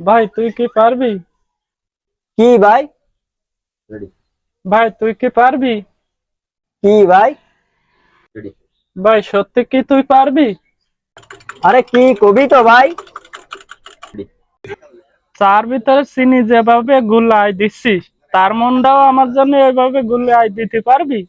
ভাই তুই কি পারবি? কি ভাই? ভাই তুই কি পারবি? কি ভাই? ভাই সত্যি কি তুই পারবি? আরে কি কবি তো ভাই? চার ভিতরে চিনি যেভাবে গুলাই দিচ্ছিস, তার মনটাও আমার জন্য ওইভাবে গুলাই দিতে পারবি?